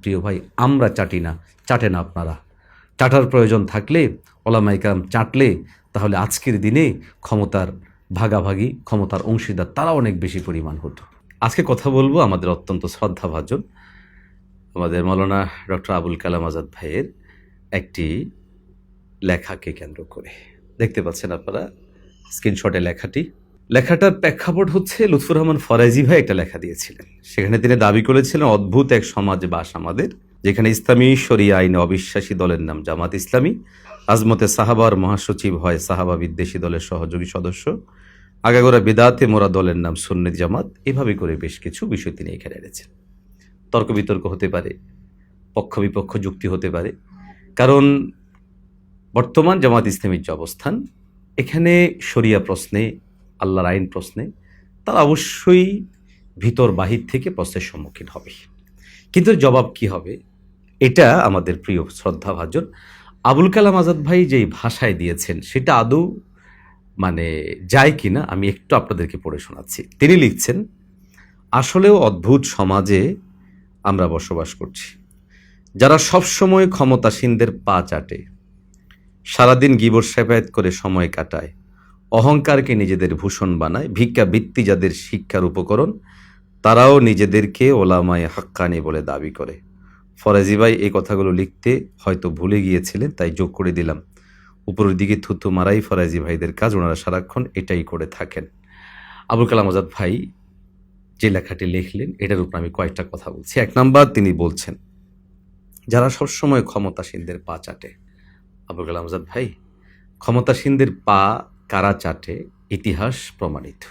প্রিয় ভাই, আমরা চাটি না, চাটেন আপনারা। চাটার প্রয়োজন থাকলে, ওলামায়ে কেরাম চাটলে, তাহলে আজকের দিনে ক্ষমতার ভাগাভাগি, ক্ষমতার অংশীদার তারা অনেক বেশি পরিমাণ হতো। আজকে কথা বলবো আমাদের অত্যন্ত শ্রদ্ধাভাজন আমাদের মৌলানা ডক্টর আবুল কালাম আজাদ ভাইয়ের একটি লেখাকে কেন্দ্র করে। দেখতে পাচ্ছেন আপনারা স্ক্রিনশটে লেখাটার প্রেক্ষাপট হচ্ছে লুৎফুর রহমান ফরাজি ভাই একটা লেখা দিয়েছিলেন। সেখানে তিনি দাবি করেছিলেন অদ্ভুত এক সমাজ বাস আমাদের, যেখানে ইসলামী শরিয়া আইনে অবিশ্বাসী দলের নাম জামাত ইসলামী, আজমতে সাহাবার মহাসচিব হয় সাহাবা বিদ্বেষী দলের সহযোগী সদস্য, আগাগোড়া বিদাতে মোরা দলের নাম সুন্নিত জামাত। এভাবে করে বেশ কিছু বিষয় তিনি এখানে এনেছেন। তর্ক বিতর্ক হতে পারে, পক্ষ বিপক্ষ যুক্তি হতে পারে, কারণ বর্তমান জামাত ইসলামীর যে অবস্থান, এখানে শরিয়া প্রশ্নে, আল্লাহর আইন প্রশ্নে তারা অবশ্যই ভিতর বাহির থেকে প্রশ্নের সম্মুখীন হবে। কিন্তু জবাব কি হবে, এটা আমাদের প্রিয় শ্রদ্ধাভাজন আবুল কালাম আজাদ ভাই যেই ভাষায় দিয়েছেন সেটা আদৌ যায় কিনা আমি একটু আপনাদেরকে পড়ে শোনাচ্ছি। তিনি লিখছেন, আসলেও অদ্ভুত সমাজে আমরা বসবাস করছি, যারা সবসময় ক্ষমতাসীনদের পা চাটে, সারাদিন গীবত শেফায়েত করে সময় কাটায়, অহংকারকে নিজেদের ভূষণ বানায়, ভিক্ষাবৃত্তি যাদের শিক্ষার উপকরণ, তারাও নিজেদেরকে ওলামায়ে হাক্কানি বলে দাবি করে। ফরাজি ভাই এই কথাগুলো লিখতে হয়তো ভুলে গিয়েছিলেন, তাই যোগ করে দিলাম। উপরের দিকে থুতু মারাই ফরাজি ভাইদের কাজ, ওনারা সারাক্ষণ এটাই করে থাকেন। আবুল কালাম আজাদ ভাই যে লেখাটি লিখলেন এটার উপর আমি কয়েকটা কথা বলছি। 1 নাম্বার, তিনি বলছেন যারা সবসময় ক্ষমতাসীনদের পা চাটে। আবুল কালাম আজাদ ভাই, ক্ষমতাসীনদের পা কারা চাটে ইতিহাস প্রমাণিত।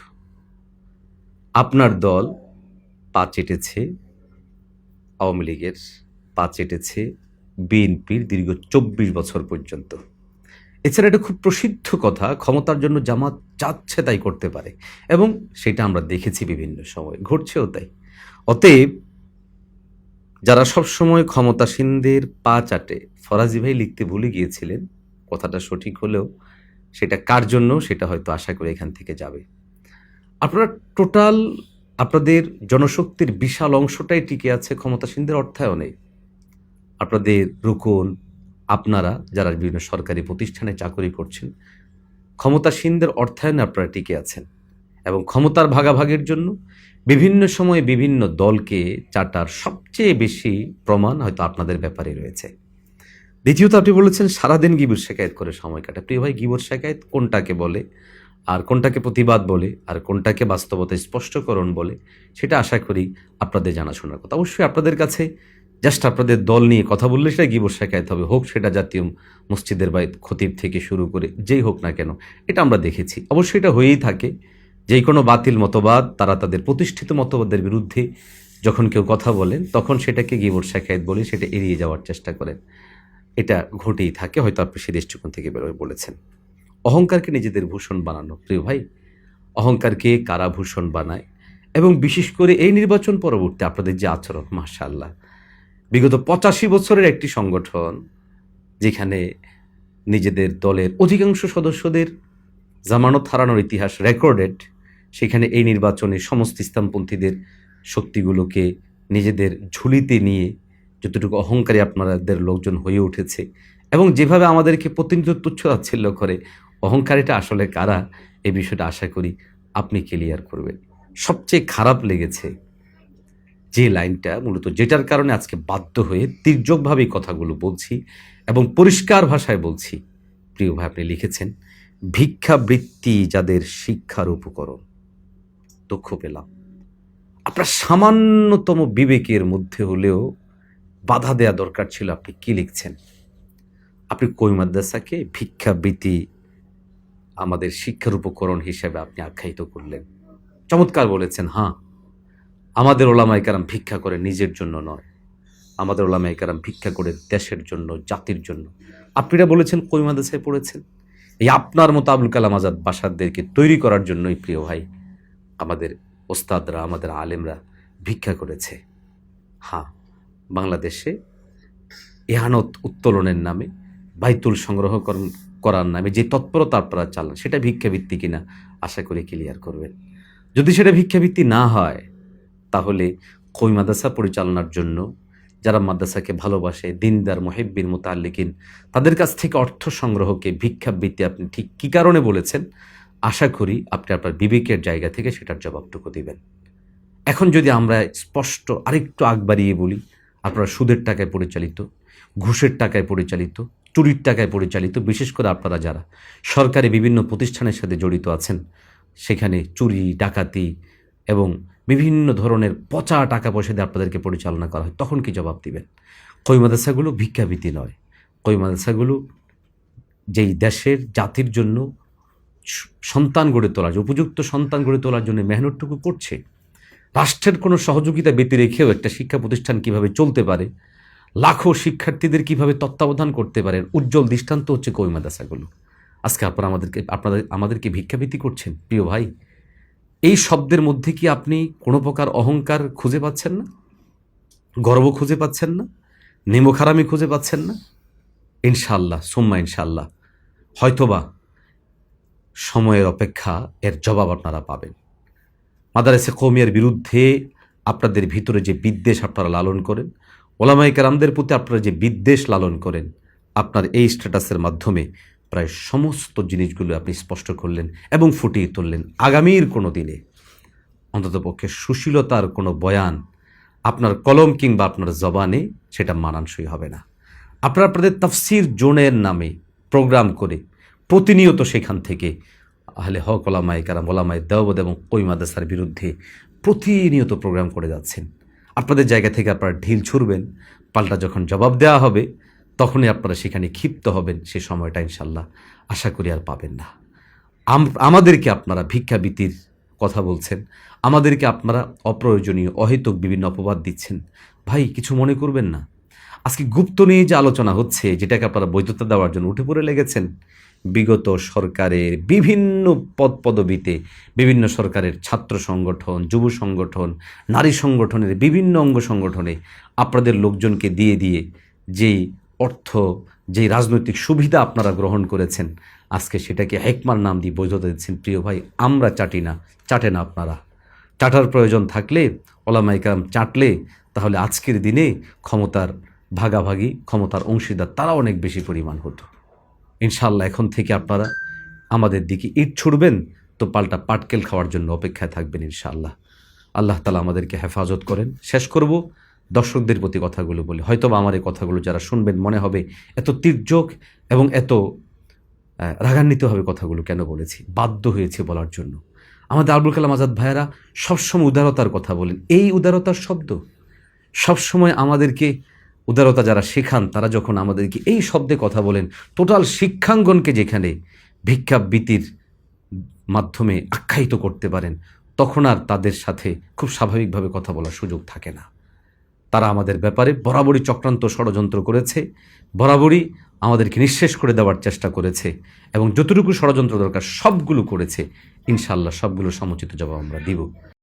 আপনার দল পা চেটেছে আওয়ামী লীগের, পা চেটেছে বিএনপির দীর্ঘ 24 বছর পর্যন্ত। এছাড়া এটা খুব প্রসিদ্ধ কথা, ক্ষমতার জন্য জামাত চাচ্ছে তাই করতে পারে, এবং সেটা আমরা দেখেছি বিভিন্ন সময়, ঘটছেও তাই। অতএব যারা সবসময় ক্ষমতাসীনদের পা চাটে, ফরাজি ভাই লিখতে ভুলে গিয়েছিলেন, কথাটা সঠিক হলেও সেটা কার জন্য সেটা হয়তো আশা করে এখান থেকে যাবে। আপনারা টোটাল আপনাদের জনশক্তির বিশাল অংশটাই টিকে আছে ক্ষমতাসীনদের অর্থায়নে। আপনাদের রুকন, আপনারা যারা বিভিন্ন সরকারি প্রতিষ্ঠানে চাকরি করছেন, ক্ষমতাসীনদের অর্থায়নে আপনারা টিকে আছেন, এবং ক্ষমতার ভাগাভাগির জন্য বিভিন্ন সময়ে বিভিন্ন দলকে চাটার সবচেয়ে বেশি প্রমাণ হয়তো আপনাদের ব্যাপারে রয়েছে। দ্বিতীয়ত, আপনি বলেছেন সারাদিন গীবত শেখায়েত করে সময় কাটা। প্রিয় ভাই, গীবত শেখায়েত কোনটাকে বলে, আর কোনটাকে প্রতিবাদ বলে, আর কোনটাকে বাস্তবতা স্পষ্টকরণ বলে, সেটা আশা করি আপনাদের জানাশোনার কথা। অবশ্যই আপনাদের কাছে জাস্ট আপনাদের দল নিয়ে কথা বললে সেটা গীবত শেখায়েত হবে, হোক সেটা জাতীয় মসজিদের বা খতিব থেকে শুরু করে যেই হোক না কেন, এটা আমরা দেখেছি। অবশ্যই এটা হয়েই থাকে, যেই কোনো বাতিল মতবাদ, তারা তাদের প্রতিষ্ঠিত মতবাদের বিরুদ্ধে যখন কেউ কথা বলেন তখন সেটাকে গীবত শেখায়েত বলে সেটা এড়িয়ে যাওয়ার চেষ্টা করেন। এটা ঘটেই থাকে, হয়তো আপনি সে দৃষ্টিকোণ থেকে বেরোয় বলেছেন। অহংকারকে নিজেদের ভূষণ বানানো, প্রিয় ভাই, অহংকারকে কারা ভূষণ বানায়, এবং বিশেষ করে এই নির্বাচন পরবর্তী আপনাদের যে আচরণ, মাশাআল্লাহ, বিগত 85 বছরের একটি সংগঠন যেখানে নিজেদের দলের অধিকাংশ সদস্যদের জামানত হারানোর ইতিহাস রেকর্ডেড, সেখানে এই নির্বাচনে সমস্ত ইসলামপন্থীদের শক্তিগুলোকে নিজেদের ঝুলিতে নিয়ে যতটুকু অহংকারী আপনাদের লোকজন হয়ে উঠেছে, এবং যেভাবে আমাদেরকে প্রতিনিধিত্ব তুচ্ছ-তাচ্ছিল্য করে, অহংকারীটা আসলে কারা এই বিষয়টা আশা করি আপনি ক্লিয়ার করবেন। সবচেয়ে খারাপ লেগেছে যে লাইনটা, মূলত যেটার কারণে আজকে বাধ্য হয়ে তীর্যকভাবে কথাগুলো বলছি এবং পরিষ্কার ভাষায় বলছি। প্রিয় ভাই, আপনি লিখেছেন ভিক্ষাবৃত্তি যাদের শিক্ষার উপকরণ। দুঃখ পেলাম, আপনার সামান্যতম বিবেকের মধ্যে হলেও বাধা দেয়া দরকার ছিল। আপনি কি লিখছেন? আপনি কই মাদ্রাসাকে ভিক্ষাবৃত্তি আমাদের শিক্ষার উপকরণ হিসেবে আপনি আখ্যায়িত করলেন। চমৎকার বলেছেন। হ্যাঁ, আমাদের ওলামায়ে কেরাম ভিক্ষা করে নিজের জন্য নয়, আমাদের ওলামায়ে কেরাম ভিক্ষা করে দেশের জন্য, জাতির জন্য। আপনারা বলেছেন কই মাদ্রাসায় পড়েছেন। এই আপনার মতো আবুল কালাম আজাদ বাসারদেরকে তৈরি করার জন্যই প্রিয় ভাই আমাদের ওস্তাদরা, আমাদের আলেমরা ভিক্ষা করেছে। হ্যাঁ, বাংলাদেশে এহানত উত্তোলনের নামে, বাইতুল সংগ্রহ করার নামে যে তৎপরতা আপনারা চালান, সেটা ভিক্ষাবৃত্তি কিনা আশা করি ক্লিয়ার করবেন। যদি সেটা ভিক্ষাবৃত্তি না হয়, তাহলে কই মাদ্রাসা পরিচালনার জন্য যারা মাদ্রাসাকে ভালোবাসে, দিনদার মুহিব্বিন মুতাআল্লিকিন, তাদের কাছ থেকে অর্থ সংগ্রহকে ভিক্ষাবৃত্তি আপনি ঠিক কী কারণে বলেছেন, আশা করি আপনি আপনার বিবেকের জায়গা থেকে সেটার জবাবটুকু দিবেন। এখন যদি আমরা স্পষ্ট আরেকটু আগ বাড়িয়ে বলি, আপনারা সুদের টাকায় পরিচালিত, ঘুষের টাকায় পরিচালিত, চুরির টাকায় পরিচালিত, বিশেষ করে আপনারা যারা সরকারি বিভিন্ন প্রতিষ্ঠানের সাথে জড়িত আছেন, সেখানে চুরি, ডাকাতি এবং বিভিন্ন ধরনের পচা টাকা পয়সা দিয়ে আপনাদেরকে পরিচালনা করা হয়, তখন কি জবাব দিবেন? কই মাদ্রাসাগুলো ভিক্ষাবৃত্তি নয়, কই মাদ্রাসাগুলো যেই দেশের জাতির জন্য সন্তান গড়ে তোলার, উপযুক্ত সন্তান গড়ে তোলার জন্য মেহনতটুকু করছে, রাষ্ট্রের কোনো সহযোগিতা ব্যতি রেখেও একটা শিক্ষা প্রতিষ্ঠান কিভাবে চলতে পারে, লাখো শিক্ষার্থীদের কিভাবে তত্ত্বাবধান করতে পারে, উজ্জ্বল দৃষ্টান্ত হচ্ছে কই মাদ্রাসাগুলো। আজকে আপনারা আমাদেরকে ভিক্ষাবৃত্তি করছেন। প্রিয় ভাই, এই শব্দের মধ্যে কি আপনি কোনো প্রকার অহংকার খুঁজে পাচ্ছেন না? গর্ব খুঁজে পাচ্ছেন না? নেমোখারামি খুঁজে পাচ্ছেন না? ইনশাআল্লাহ সুম্মা ইনশাআল্লাহ হয়তোবা সময়ের অপেক্ষা এর জবাব আপনারা পাবেন। মাদারেসে কওমিয়ার বিরুদ্ধে আপনাদের ভিতরে যে বিদ্বেষ আপনারা লালন করেন, ওলামায়ে কেরামদের প্রতি আপনারা যে বিদ্বেষ লালন করেন, আপনার এই স্ট্যাটাসের মাধ্যমে প্রায় সমস্ত জিনিসগুলো আপনি স্পষ্ট করলেন এবং ফুটিয়ে তুললেন। আগামীর কোনো দিনে অন্ততপক্ষে সুশীলতার কোনো বয়ান আপনার কলম কিংবা আপনার জবানে সেটা মানানসই হবে না। আপনারা আপনাদের তাফসির জোনের নামে প্রোগ্রাম করে প্রতিনিয়ত সেখান থেকে আহলে হক ওলামায়ে কেরাম, ওলামায়ে দেওবন্দ এবং কই মাদ্রাসার বিরুদ্ধে প্রতিনিয়ত প্রোগ্রাম করে যাচ্ছেন। আপনাদের জায়গা থেকে আপনারা ঢিল ছুড়বেন, পাল্টা যখন জবাব দেওয়া হবে তখনই আপনারা সেখানে ক্ষিপ্ত হবেন। সে সময়টা ইনশাল্লাহ আশা করি আর পাবেন না। আমাদেরকে আপনারা ভিক্ষাবৃত্তির কথা বলছেন, আমাদেরকে আপনারা অপ্রয়োজনীয় অহেতুক বিভিন্ন অপবাদ দিচ্ছেন। ভাই, কিছু মনে করবেন না। আজকে গুপ্ত নিয়ে যে আলোচনা হচ্ছে, যেটাকে আপনারা বৈধতা দেওয়ার জন্য উঠে পড়ে লেগেছেন, বিগত সরকারের বিভিন্ন পদপদবিতে, বিভিন্ন সরকারের ছাত্র সংগঠন, যুব সংগঠন, নারী সংগঠনের বিভিন্ন অঙ্গ সংগঠনে আপনাদের লোকজনকে দিয়ে দিয়ে যেই অর্থ, যেই রাজনৈতিক সুবিধা আপনারা গ্রহণ করেছেন, আজকে সেটাকে হেকমার নাম দিয়ে বৈধতা দিচ্ছেন। প্রিয় ভাই, আমরা চাটি না, চাটে না আপনারা। চাটার প্রয়োজন থাকলে, ওলামায়ে কেরাম চাটলে, তাহলে আজকের দিনে ক্ষমতার ভাগাভাগি, ক্ষমতার অংশীদার তারা অনেক বেশি পরিমাণ হতো। ইনশাআল্লাহ এখন থেকে আপনারা আমাদের দিকে ইট ছুড়বেন তো পাল্টা পাটকেল খাওয়ার জন্য অপেক্ষায় থাকবেন ইনশাআল্লাহ। আল্লাহ তাআলা আমাদেরকে হেফাজত করেন। শেষ করব দর্শকদের প্রতি কথাগুলো বলে। হয়তোবা আমার এই কথাগুলো যারা শুনবেন মনে হবে এত তির্যক এবং এত রাগান্বিতভাবে কথাগুলো কেন বলেছি, বাধ্য হয়েছে বলার জন্য। আমাদের আবুল কালাম আজাদ ভাইয়েরা সবসময় উদারতার কথা বলেন। এই উদারতার শব্দ সবসময় আমাদেরকে, উদারতা যারা শেখান তারা যখন আমাদেরকে এই শব্দে কথা বলেন, টোটাল শিক্ষাঙ্গনকে যেখানে ভিক্ষাবৃত্তির মাধ্যমে আখ্যায়িত করতে পারেন, তখন আর তাদের সাথে খুব স্বাভাবিকভাবে কথা বলার সুযোগ থাকে না। তারা আমাদের ব্যাপারে বরাবরই চক্রান্ত ষড়যন্ত্র করেছে, বরাবরই আমাদেরকে নিঃশেষ করে দেওয়ার চেষ্টা করেছে এবং যতটুকু ষড়যন্ত্র দরকার সবগুলো করেছে। ইনশাআল্লাহ সবগুলো সমুচিত জবাব আমরা দিব।